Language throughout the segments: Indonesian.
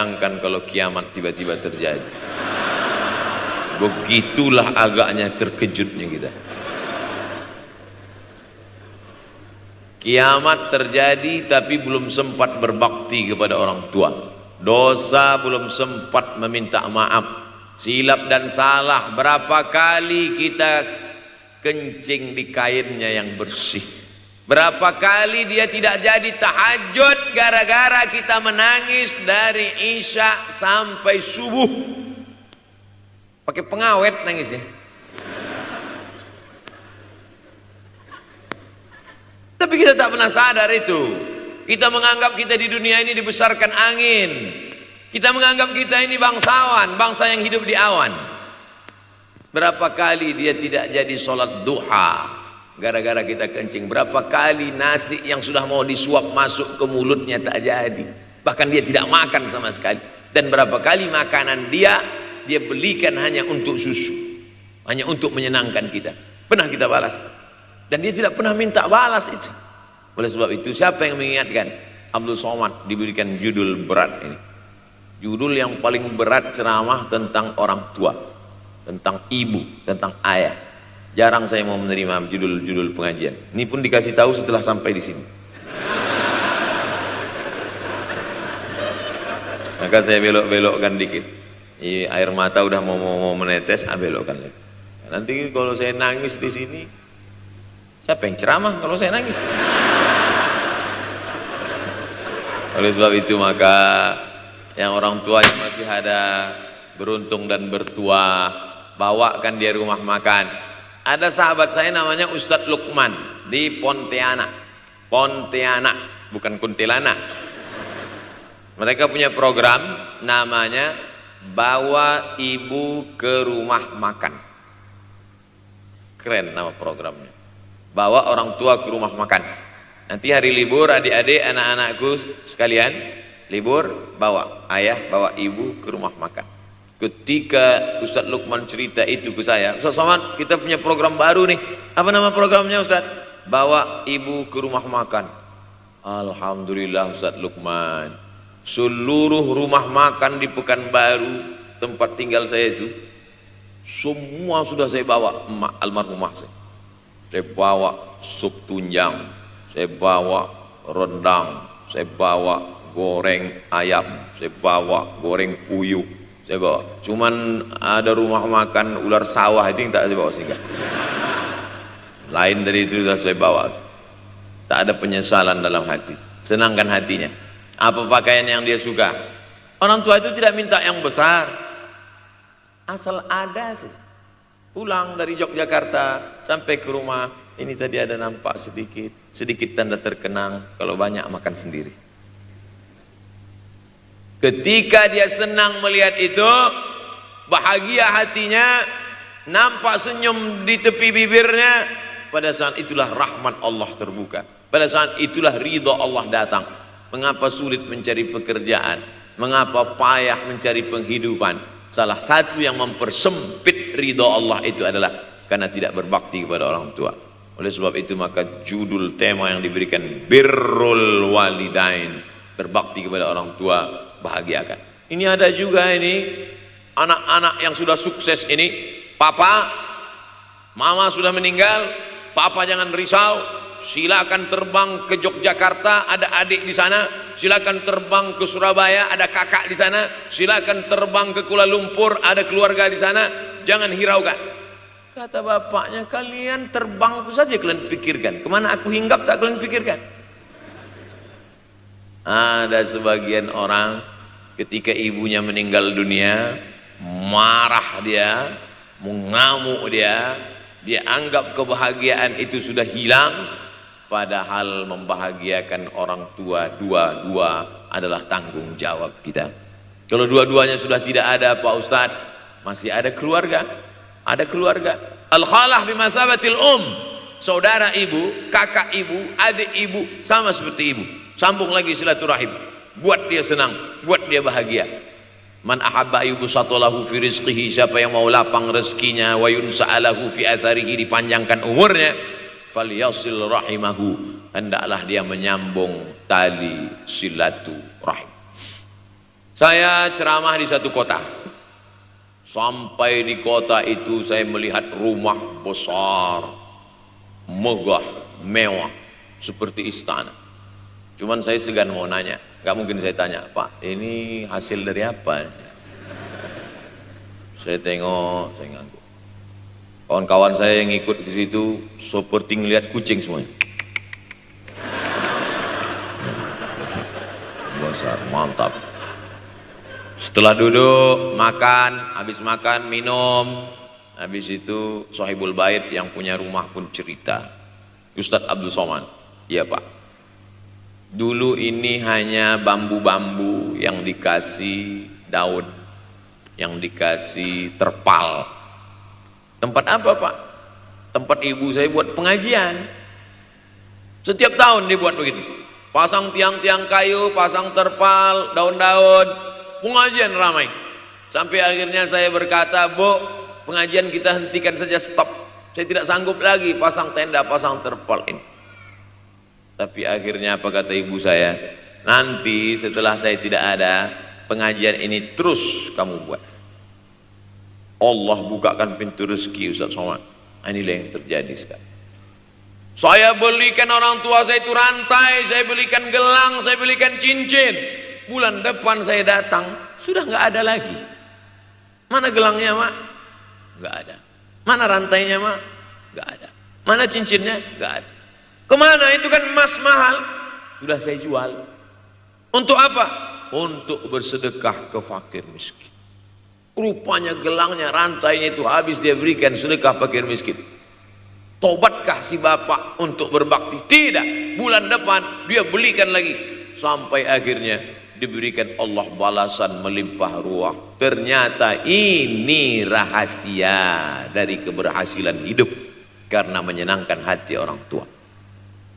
bayangkan kalau kiamat tiba-tiba terjadi. Begitulah agaknya terkejutnya kita. Kiamat terjadi tapi belum sempat berbakti kepada orang tua. Dosa belum sempat meminta maaf. Silap dan salah berapa kali kita kencing di kainnya yang bersih. Berapa kali dia tidak jadi tahajud gara-gara kita menangis dari Isya sampai subuh. Pakai pengawet nangisnya. Tapi kita tak pernah sadar itu. Kita menganggap kita di dunia ini dibesarkan angin. Kita menganggap kita ini bangsawan, bangsa yang hidup di awan. Berapa kali dia tidak jadi sholat duha gara-gara kita kencing. Berapa kali nasi yang sudah mau disuap masuk ke mulutnya tak jadi. Bahkan dia tidak makan sama sekali. Dan berapa kali makanan dia belikan hanya untuk susu, hanya untuk menyenangkan kita. Pernah kita balas. Dan dia tidak pernah minta balas itu. Oleh sebab itu siapa yang mengingatkan? Abdul Somad diberikan judul berat ini. Judul yang paling berat ceramah tentang orang tua, tentang ibu, tentang ayah. Jarang saya mau menerima judul-judul pengajian. Ini pun dikasih tahu setelah sampai di sini. Maka saya belok-belokkan dikit. Air mata udah mau menetes, belokkan lagi. Nanti kalau saya nangis di sini, siapa yang ceramah kalau saya nangis? Oleh sebab itu maka yang orang tua yang masih ada, beruntung dan bertua, bawakan dia rumah makan. Ada sahabat saya namanya Ustadz Lukman di Pontianak, bukan Kuntilanak. Mereka punya program namanya Bawa Ibu ke Rumah Makan. Keren nama programnya. Bawa orang tua ke rumah makan. Nanti hari libur adik-adik anak-anakku sekalian libur, bawa ayah bawa ibu ke rumah makan. Ketika Ustadz Lukman cerita itu ke saya, Ustadz Somad kita punya program baru nih. Apa nama programnya Ustadz? Bawa ibu ke rumah makan. Alhamdulillah Ustadz Lukman, seluruh rumah makan di Pekanbaru tempat tinggal saya itu semua sudah saya bawa. Almarhumah saya bawa sup tunjang, saya bawa rendang, saya bawa goreng ayam, saya bawa goreng puyuh, saya bawa. Cuman ada rumah makan ular sawah itu yang tak saya bawa singgah. Lain dari itu sudah saya bawa. Tak ada penyesalan dalam hati, senangkan hatinya. Apa pakaian yang dia suka. Orang tua itu tidak minta yang besar, asal ada saja. Pulang dari Yogyakarta sampai ke rumah, ini tadi ada nampak sedikit tanda terkenang. Kalau banyak makan sendiri. Ketika dia senang melihat itu, bahagia hatinya, nampak senyum di tepi bibirnya, pada saat itulah rahmat Allah terbuka. Pada saat itulah ridha Allah datang. Mengapa sulit mencari pekerjaan? Mengapa payah mencari penghidupan? Salah satu yang mempersempit ridha Allah itu adalah karena tidak berbakti kepada orang tua. Oleh sebab itu maka judul tema yang diberikan birrul walidain, berbakti kepada orang tua, bahagiakan. Ini ada juga ini anak-anak yang sudah sukses ini, papa, mama sudah meninggal, papa jangan risau, silakan terbang ke Yogyakarta, ada adik di sana, silakan terbang ke Surabaya, ada kakak di sana, silakan terbang ke Kuala Lumpur, ada keluarga di sana, jangan hiraukan. Kata bapaknya, kalian terbangku saja kalian pikirkan, kemana aku hinggap tak kalian pikirkan. Ada sebagian orang ketika ibunya meninggal dunia, marah dia, mengamuk dia anggap kebahagiaan itu sudah hilang. Padahal membahagiakan orang tua dua-dua adalah tanggung jawab kita. Kalau dua-duanya sudah tidak ada Pak Ustadz, masih ada keluarga. Ada keluarga. Al-khalah bimasabatil saudara ibu, kakak ibu, adik ibu, sama seperti ibu. Sambung lagi silaturahim, buat dia senang, buat dia bahagia. Man ahabba yubsatalahu fi rizqihi, siapa yang mau lapang rezekinya, wa yunsa'alahu fi atharihi, dipanjangkan umurnya, falyasil rahimahu, hendaklah dia menyambung tali silaturahim. Saya ceramah di satu kota. Sampai di kota itu saya melihat rumah besar, megah, mewah, seperti istana. Cuman saya segan mau nanya, gak mungkin saya tanya, Pak, ini hasil dari apa? Saya tengok, saya ngangguk. Kawan-kawan saya yang ikut ke situ seperti ngelihat kucing semuanya. Besar, mantap. Setelah duduk, makan, habis makan, minum, habis itu Sohibul Bait yang punya rumah pun cerita. Ustadz Abdul Somad, iya Pak, dulu ini hanya bambu-bambu yang dikasih daun, yang dikasih terpal. Tempat apa Pak? Tempat ibu saya buat pengajian. Setiap tahun dibuat begitu. Pasang tiang-tiang kayu, pasang terpal, daun-daun, pengajian ramai. Sampai akhirnya saya berkata, Bu, pengajian kita hentikan saja, stop. Saya tidak sanggup lagi pasang tenda, pasang terpal ini. Tapi akhirnya apa kata ibu saya? Nanti setelah saya tidak ada, pengajian ini terus kamu buat. Allah bukakan pintu rezeki Ustaz Somad. Inilah yang terjadi sekarang. Saya belikan orang tua saya itu rantai, saya belikan gelang, saya belikan cincin. Bulan depan saya datang, sudah nggak ada lagi. Mana gelangnya Mak? Nggak ada. Mana rantainya Mak? Nggak ada. Mana cincinnya? Nggak ada. Kemana? Itu kan emas mahal. Sudah saya jual. Untuk apa? Untuk bersedekah ke fakir miskin. Rupanya gelangnya, rantainya itu habis dia berikan sedekah fakir miskin. Tobatkah si bapak untuk berbakti? Tidak. Bulan depan dia belikan lagi. Sampai akhirnya diberikan Allah balasan melimpah ruah. Ternyata ini rahasia dari keberhasilan hidup, karena menyenangkan hati orang tua.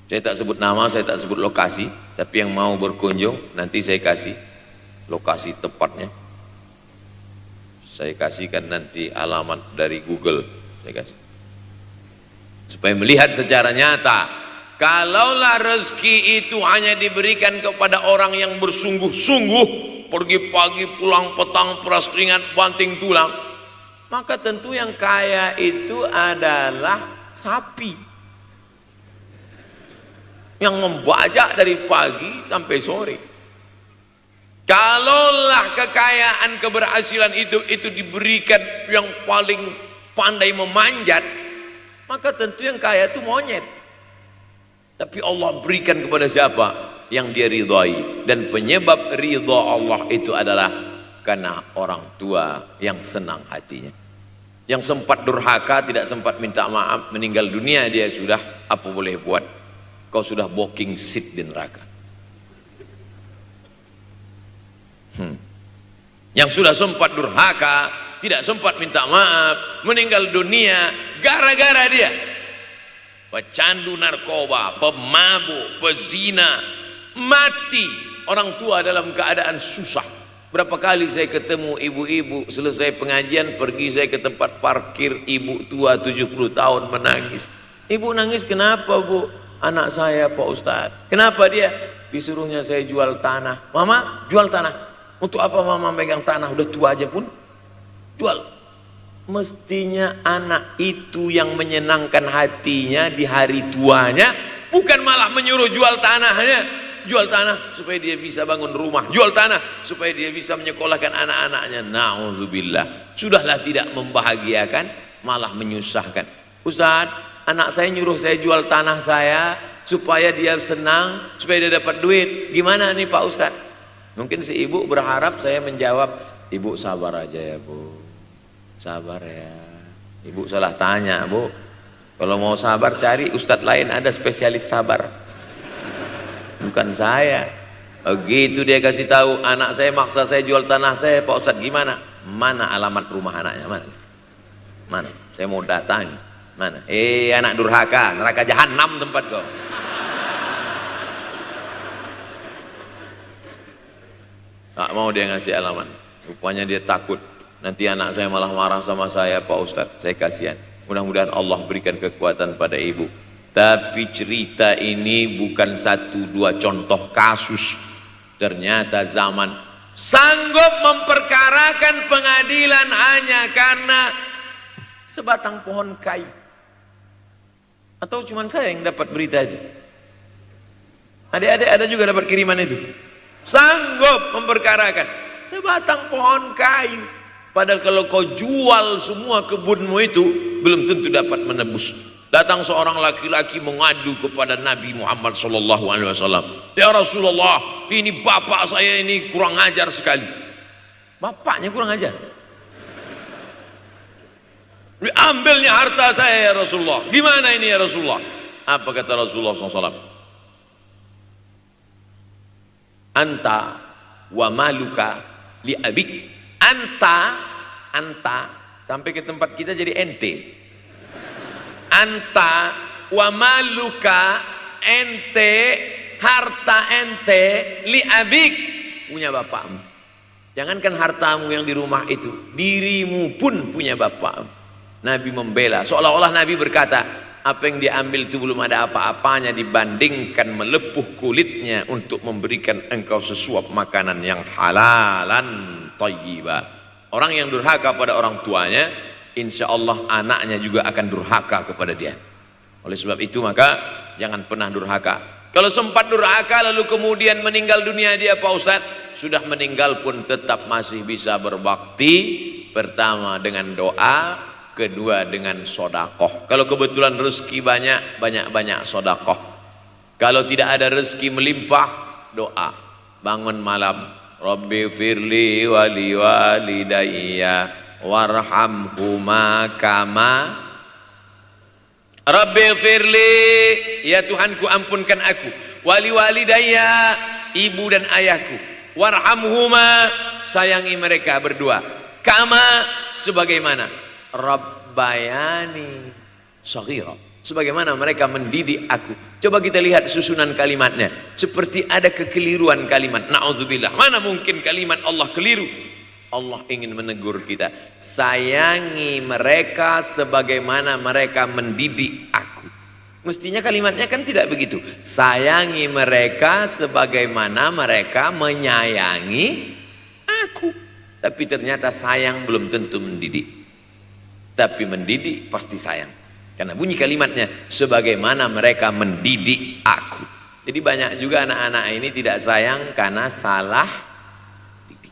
Saya tak sebut nama, saya tak sebut lokasi, tapi yang mau berkunjung nanti saya kasih lokasi tepatnya. Saya kasihkan nanti alamat dari Google, saya kasih. Supaya melihat secara nyata, kalaulah rezeki itu hanya diberikan kepada orang yang bersungguh-sungguh, pergi pagi pulang petang, peras keringat banting tulang, maka tentu yang kaya itu adalah sapi yang membajak dari pagi sampai sore. Kalaulah kekayaan keberhasilan itu diberikan yang paling pandai memanjat, maka tentu yang kaya itu monyet. Tapi Allah berikan kepada siapa? Yang dia ridhai. Dan penyebab ridha Allah itu adalah karena orang tua yang senang hatinya. Yang sempat durhaka, tidak sempat minta maaf, meninggal dunia dia sudah, apa boleh buat? Kau sudah booking seat di neraka. Yang sudah sempat durhaka, tidak sempat minta maaf, meninggal dunia gara-gara dia pecandu narkoba, pemabuk, pezina, mati. Orang tua dalam keadaan susah. Berapa kali saya ketemu ibu-ibu selesai pengajian, pergi saya ke tempat parkir, ibu tua 70 tahun menangis. Ibu nangis kenapa Bu? Anak saya Pak Ustadz. Kenapa dia? Disuruhnya saya jual tanah. Mama jual tanah. Untuk apa mama megang tanah, udah tua aja pun jual. Mestinya anak itu yang menyenangkan hatinya di hari tuanya, bukan malah menyuruh jual tanahnya. Jual tanah supaya dia bisa bangun rumah, jual tanah supaya dia bisa menyekolahkan anak-anaknya. Na'udzubillah. Sudahlah tidak membahagiakan, malah menyusahkan. Ustaz, anak saya nyuruh saya jual tanah saya supaya dia senang, supaya dia dapat duit. Gimana nih Pak Ustaz? Mungkin si ibu berharap saya menjawab, ibu sabar aja ya Bu, sabar ya. Ibu salah tanya Bu, kalau mau sabar cari ustadz lain, ada spesialis sabar, bukan saya. Begitu dia kasih tahu, anak saya maksa saya jual tanah saya, Pak Ustadz gimana? Mana alamat rumah anaknya? Mana? Saya mau datang. Mana? Anak durhaka, neraka jahanam tempat kau. Tak mau dia ngasih alamat. Rupanya dia takut nanti anak saya malah marah sama saya, Pak Ustadz. Saya kasihan. Mudah-mudahan Allah berikan kekuatan pada ibu. Tapi cerita ini bukan satu dua contoh kasus. Ternyata zaman sanggup memperkarakan pengadilan hanya karena sebatang pohon kayu. Atau cuma saya yang dapat berita aja? Adik-adik ada juga dapat kiriman itu? Sanggup memperkarakan sebatang pohon kayu. Padahal kalau kau jual semua kebunmu itu, belum tentu dapat menebus. Datang seorang laki-laki mengadu kepada Nabi Muhammad SAW. Ya Rasulullah, ini bapak saya ini kurang ajar sekali. Bapaknya kurang ajar? Diambilnya harta saya ya Rasulullah. Gimana ini ya Rasulullah? Apa kata Rasulullah SAW? Anta wa maluka li abik. Anta sampai ke tempat kita jadi ente. Anta wa maluka, ente, harta ente, li abik, punya bapakmu. Jangankan hartamu yang di rumah itu, dirimu pun punya bapakmu. Nabi membela, seolah-olah Nabi berkata, apa yang diambil itu belum ada apa-apanya dibandingkan melepuh kulitnya untuk memberikan engkau sesuap makanan yang halalan thayyibah. Orang yang durhaka pada orang tuanya, insya Allah anaknya juga akan durhaka kepada dia. Oleh sebab itu maka jangan pernah durhaka. Kalau sempat durhaka lalu kemudian meninggal dunia dia Pak Ustadz, sudah meninggal pun tetap masih bisa berbakti. Pertama dengan doa, kedua dengan sodakoh. Kalau kebetulan rezeki banyak sodakoh. Kalau tidak ada rezeki melimpah, doa. Bangun malam, Rabbi firli wali walidayya warhamhuma kama Rabbi firli, ya Tuhanku ampunkan aku, wali walidayya, ibu dan ayahku, warhamhuma, sayangi mereka berdua, kama, sebagaimana Rabbayani shaghira, sebagaimana mereka mendidik aku. Coba kita lihat susunan kalimatnya, seperti ada kekeliruan kalimat. Na'udzubillah, mana mungkin kalimat Allah keliru. Allah ingin menegur kita, sayangi mereka sebagaimana mereka mendidik aku. Mestinya kalimatnya kan tidak begitu, sayangi mereka sebagaimana mereka menyayangi aku. Tapi ternyata sayang belum tentu mendidik, tapi mendidik pasti sayang. Karena bunyi kalimatnya, sebagaimana mereka mendidik aku. Jadi banyak juga anak-anak ini tidak sayang karena salah didik.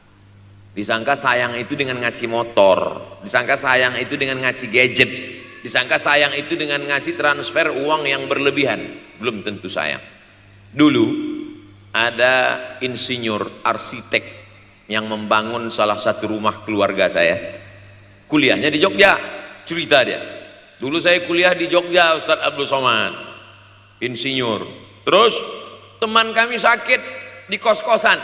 Disangka sayang itu dengan ngasih motor, disangka sayang itu dengan ngasih gadget, disangka sayang itu dengan ngasih transfer uang yang berlebihan. Belum tentu sayang. Dulu ada insinyur arsitek yang membangun salah satu rumah keluarga saya. Kuliahnya di Jogja, cerita dia. Dulu saya kuliah di Jogja, Ustadz Abdul Somad, insinyur. Terus teman kami sakit di kos-kosan.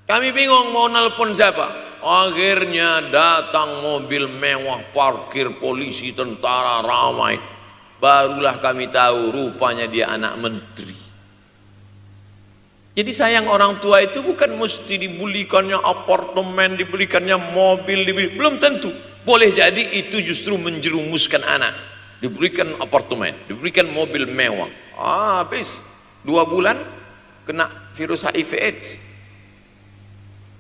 Kami bingung mau nelpon siapa. Akhirnya datang mobil mewah, parkir polisi, tentara, ramai. Barulah kami tahu rupanya dia anak menteri. Jadi sayang orang tua itu bukan mesti dibelikannya apartemen, dibelikannya mobil, belum tentu. Boleh jadi itu justru menjerumuskan anak. Diberikan apartemen, diberikan mobil mewah. Habis 2 bulan kena virus HIV AIDS.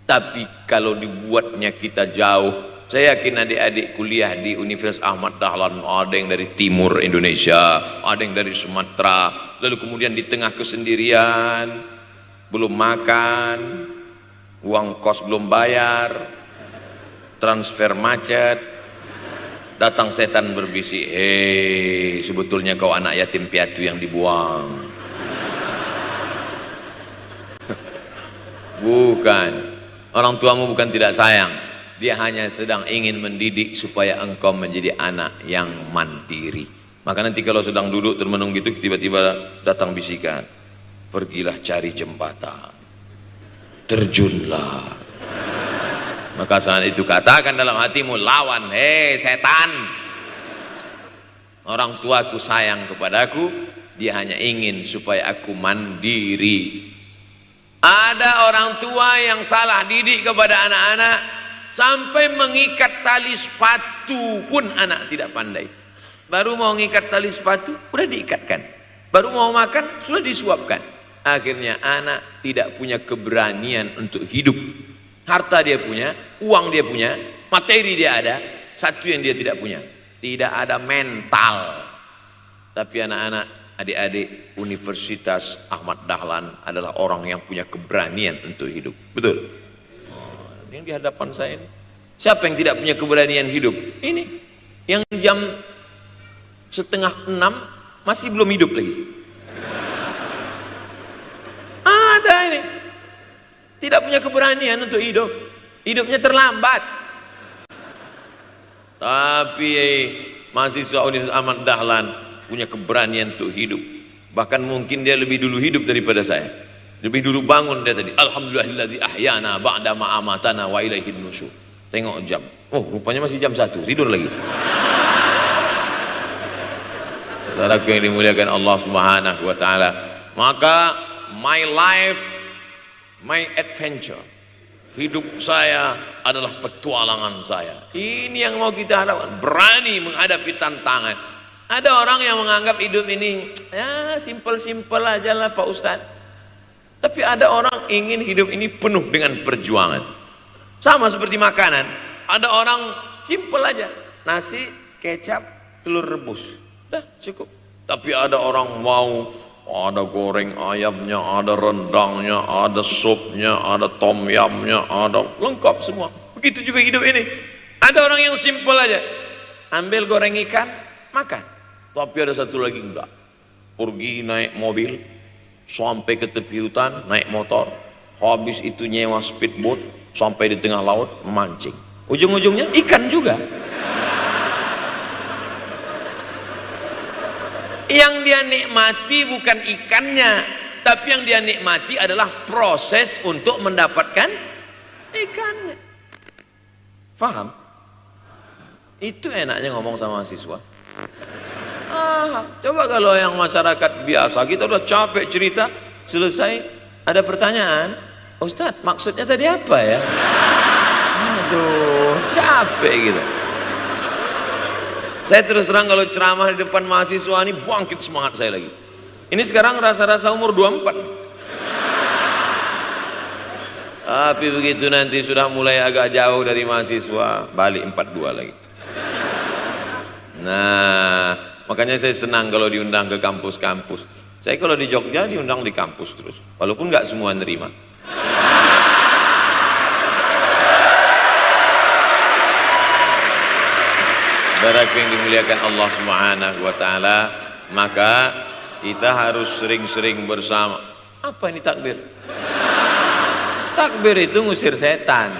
Tapi kalau dibuatnya kita jauh, saya yakin adik-adik kuliah di Universitas Ahmad Dahlan, ada yang dari timur Indonesia, ada yang dari Sumatera, lalu kemudian di tengah kesendirian, belum makan, uang kos belum bayar, transfer macet, datang setan berbisik, hei sebetulnya kau anak yatim piatu yang dibuang. Bukan, orang tuamu bukan tidak sayang, dia hanya sedang ingin mendidik supaya engkau menjadi anak yang mandiri. Maka nanti kalau sedang duduk termenung gitu, tiba-tiba datang bisikan, pergilah cari jembatan, terjunlah. Maka saat itu katakan dalam hatimu, lawan, hei setan. Orang tuaku sayang kepadaku, dia hanya ingin supaya aku mandiri. Ada orang tua yang salah didik kepada anak-anak, sampai mengikat tali sepatu pun anak tidak pandai. Baru mau mengikat tali sepatu, sudah diikatkan. Baru mau makan, sudah disuapkan. Akhirnya anak tidak punya keberanian untuk hidup. Harta dia punya, uang dia punya, materi dia ada, satu yang dia tidak punya, tidak ada mental. Tapi anak-anak, adik-adik Universitas Ahmad Dahlan adalah orang yang punya keberanian untuk hidup. Betul? Yang di hadapan saya ini, siapa yang tidak punya keberanian hidup? Ini yang jam 5:30 masih belum hidup lagi. Ada ini tidak punya keberanian untuk hidup, hidupnya terlambat. Tapi mahasiswa Universitas Ahmad Dahlan punya keberanian untuk hidup. Bahkan mungkin dia lebih dulu hidup daripada saya. Lebih dulu bangun dia tadi. Alhamdulillahillazi ahyana ba'da ma amatana wa ilaihin nusyur. Tengok jam. Oh, rupanya masih jam 1. Tidur lagi. Saudaraku yang dimuliakan Allah Subhanahu wa taala. Maka my life, my adventure. Hidup saya adalah petualangan saya. Ini yang mau kita harapkan. Berani menghadapi tantangan. Ada orang yang menganggap hidup ini ya simpel-simpel aja lah Pak Ustadz. Tapi ada orang ingin hidup ini penuh dengan perjuangan. Sama seperti makanan. Ada orang simpel aja. Nasi, kecap, telur rebus. Dah cukup. Tapi ada orang mau ada goreng ayamnya, ada rendangnya, ada supnya, ada tom yamnya, ada lengkap semua. Begitu juga hidup ini. Ada orang yang simpel aja. Ambil goreng ikan, makan. Tapi ada satu lagi enggak. Pergi naik mobil sampai ke tepi hutan, naik motor, habis itu nyewa speedboat sampai di tengah laut memancing. Ujung-ujungnya ikan juga. Yang dia nikmati bukan ikannya, tapi yang dia nikmati adalah proses untuk mendapatkan ikannya. Paham? Itu enaknya ngomong sama mahasiswa. Coba kalau yang masyarakat biasa, kita udah capek cerita, selesai ada pertanyaan, Ustadz maksudnya tadi apa ya? Aduh, capek gitu. Saya terus terang kalau ceramah di depan mahasiswa ini bangkit semangat saya lagi. Ini sekarang rasa-rasa umur 24. Tapi begitu nanti sudah mulai agak jauh dari mahasiswa, balik 42 lagi. Nah, makanya saya senang kalau diundang ke kampus-kampus. Saya kalau di Jogja diundang di kampus terus, walaupun nggak semua nerima. Saudaraku yang dimuliakan Allah Subhanahu wa taala, maka kita harus sering-sering bersama. Apa ini takbir? Takbir itu ngusir setan.